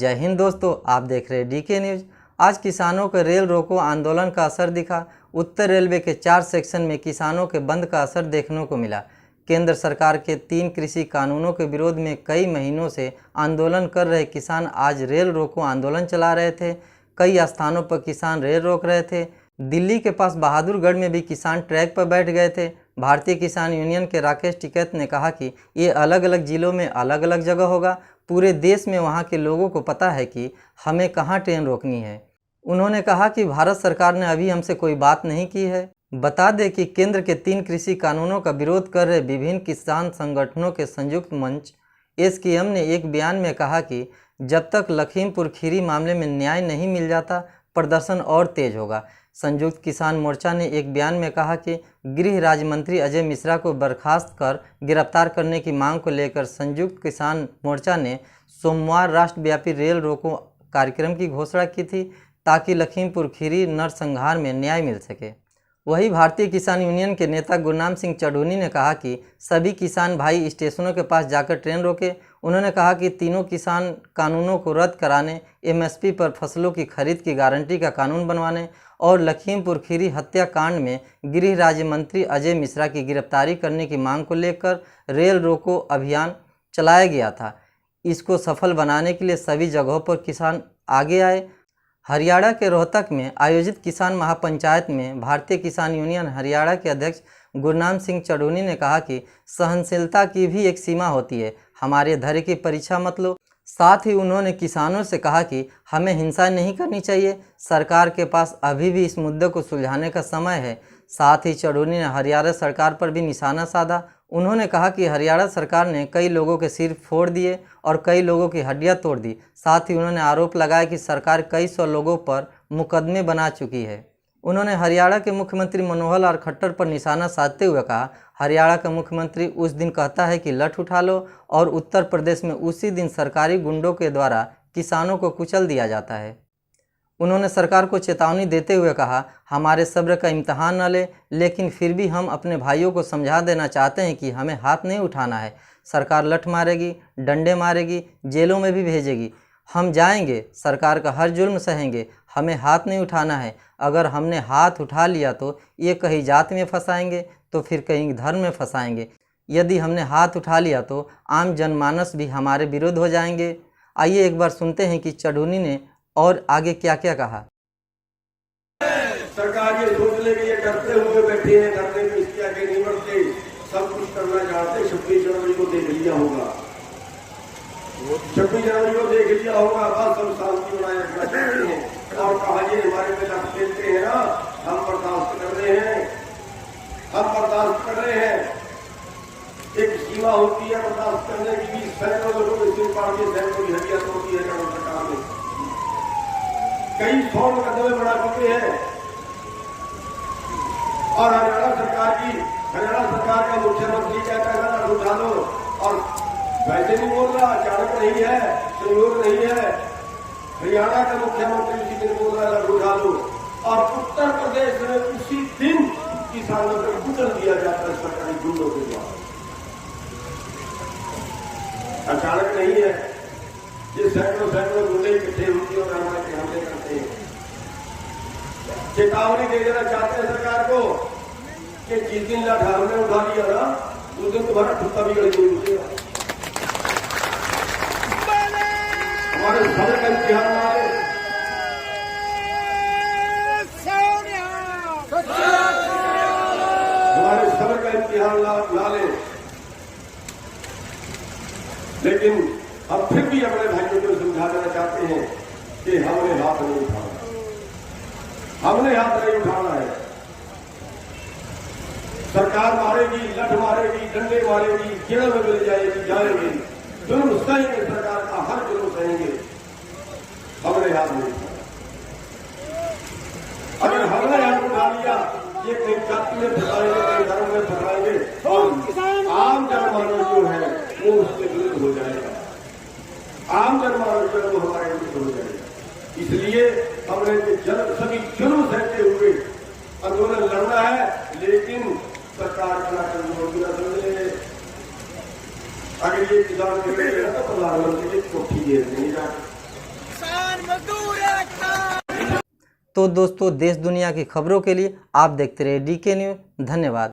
जय हिंद दोस्तों, आप देख रहे हैं डीके न्यूज। आज किसानों के रेल रोको आंदोलन का असर दिखा। उत्तर रेलवे के 4 सेक्शन में किसानों के बंद का असर देखने को मिला। केंद्र सरकार के 3 कृषि कानूनों के विरोध में कई महीनों से आंदोलन कर रहे किसान आज रेल रोको आंदोलन चला रहे थे। कई स्थानों पर किसान रेल रोक रहे थे। दिल्ली के पास बहादुरगढ़ में भी किसान ट्रैक पर बैठ गए थे। भारतीय किसान यूनियन के राकेश टिकैत ने कहा कि ये अलग अलग जिलों में अलग अलग जगह होगा। पूरे देश में वहाँ के लोगों को पता है कि हमें कहाँ ट्रेन रोकनी है। उन्होंने कहा कि भारत सरकार ने अभी हमसे कोई बात नहीं की है। बता दें कि केंद्र के 3 कृषि कानूनों का विरोध कर रहे विभिन्न किसान संगठनों के संयुक्त मंच एसकेएम ने एक बयान में कहा कि जब तक लखीमपुर खीरी मामले में न्याय नहीं मिल जाता, प्रदर्शन और तेज होगा। संयुक्त किसान मोर्चा ने एक बयान में कहा कि गृह राज्य मंत्री अजय मिश्रा को बर्खास्त कर गिरफ्तार करने की मांग को लेकर संयुक्त किसान मोर्चा ने सोमवार राष्ट्रव्यापी रेल रोको कार्यक्रम की घोषणा की थी, ताकि लखीमपुर खीरी नरसंहार में न्याय मिल सके। वहीं भारतीय किसान यूनियन के नेता गुरनाम सिंह चढ़ूनी ने कहा कि सभी किसान भाई स्टेशनों के पास जाकर ट्रेन रोके। उन्होंने कहा कि तीनों किसान कानूनों को रद्द कराने, एमएसपी पर फसलों की खरीद की गारंटी का कानून बनवाने और लखीमपुर खीरी हत्याकांड में गृह राज्य मंत्री अजय मिश्रा की गिरफ्तारी करने की मांग को लेकर रेल रोको अभियान चलाया गया था। इसको सफल बनाने के लिए सभी जगहों पर किसान आगे आए। हरियाणा के रोहतक में आयोजित किसान महापंचायत में भारतीय किसान यूनियन हरियाणा के अध्यक्ष गुरनाम सिंह चढ़ूनी ने कहा कि सहनशीलता की भी एक सीमा होती है, हमारे धैर्य की परीक्षा मत लो। साथ ही उन्होंने किसानों से कहा कि हमें हिंसा नहीं करनी चाहिए, सरकार के पास अभी भी इस मुद्दे को सुलझाने का समय है। साथ ही चढ़ूनी ने हरियाणा सरकार पर भी निशाना साधा। उन्होंने कहा कि हरियाणा सरकार ने कई लोगों के सिर फोड़ दिए और कई लोगों की हड्डियां तोड़ दी। साथ ही उन्होंने आरोप लगाया कि सरकार कई 100 लोगों पर मुकदमे बना चुकी है। उन्होंने हरियाणा के मुख्यमंत्री मनोहर लाल खट्टर पर निशाना साधते हुए कहा, हरियाणा का मुख्यमंत्री उस दिन कहता है कि लठ उठा लो और उत्तर प्रदेश में उसी दिन सरकारी गुंडों के द्वारा किसानों को कुचल दिया जाता है। उन्होंने सरकार को चेतावनी देते हुए कहा, हमारे सब्र का इम्तहान न ले, लेकिन फिर भी हम अपने भाइयों को समझा देना चाहते हैं कि हमें हाथ नहीं उठाना है। सरकार लठ मारेगी, डंडे मारेगी, जेलों में भी भेजेगी। हम जाएंगे, सरकार का हर जुल्म सहेंगे, हमें हाथ नहीं उठाना है। अगर हमने हाथ उठा लिया तो ये कहीं जात में फंसाएंगे तो फिर कहीं धर्म में फंसाएंगे। यदि हमने हाथ उठा लिया तो आम जनमानस भी हमारे विरुद्ध हो जाएंगे। आइए एक बार सुनते हैं कि चढ़ूनी ने और आगे क्या क्या कहा। सरकार ये सोच ले कि ये डरते हुए बैठे हैं, डरने में इसके आगे नहीं बढ़ते, सब कुछ करना चाहते। 26 जनवरी को देख लिया होगा, 26 जनवरी को देख लिया होगा, बस हम शांति बनाए रखना चाहते हैं। और कहा ये हमारे में लग खेलते हैं ना, हम बर्दाश्त कर रहे हैं, हम बर्दाश्त कर रहे हैं। एक सीमा होती है बर्दाश्त करने की भी। सैकड़ों लोगों के सिर पाड़ के सैकड़ों की हड्डियां तोड़ती है केंद्र सरकार ने। कई 100 मुकदमे बना चुके हैं। और हरियाणा सरकार का मुख्यमंत्री कहता है ना उठा लो, और वैसे नहीं बोल रहा, अचानक नहीं है, संयोग नहीं है। हरियाणा का मुख्यमंत्री उसी दिन बोल रहा है उठा लो, और उत्तर प्रदेश में उसी दिन किसानों को कुचल दिया जाता है सरकारी गुंडों के द्वारा। अचानक नहीं है, ये सैकड़ों गुंडे इकट्ठे होती और हमारे पे हमले करते हैं। चेतावनी दे देना चाहते हैं सरकार को कि जिस दिन लठार ने उठा लिया ना, उस दिन तुम्हारा ठुक्का भी गड़ी हुई। हमारे सब्र का इम्तिहान मारे, हमारे सब्र का इम्तिहान ला ले। लेकिन हम फिर भी अपने भाइयों को समझा देना चाहते हैं कि हमने हाथ नहीं उठाना, हमने हाथ नहीं उठाना है। सरकार मारेगी, लठ मारेगी, डंडे मारेगी, जेल में मिल जाएगी, जाएगी, जुल्म सहेंगे, सरकार का हर जुल्म सहेंगे, हमने हाथ नहीं उठाना। अगर हमने हाथ उठा लिया, ये कहीं जाति में फंसाएंगे, कहीं धर्म में फंसाएंगे, और आम जनमानस जो है वो उसके विरुद्ध हो जाएगा। आम जनमानस जो है वो हमारे विरुद्ध हो जाएगा। इसलिए हमने सभी जुल्म सहते हुए आंदोलन लड़ना है, लेकिन सरकार का कमजोरी न समझे। अगर ये किसान तो प्रधानमंत्री की कोठी जेल नहीं जाए, तो दोस्तों, देश दुनिया की खबरों के लिए आप देखते रहिए DK न्यूज़। धन्यवाद।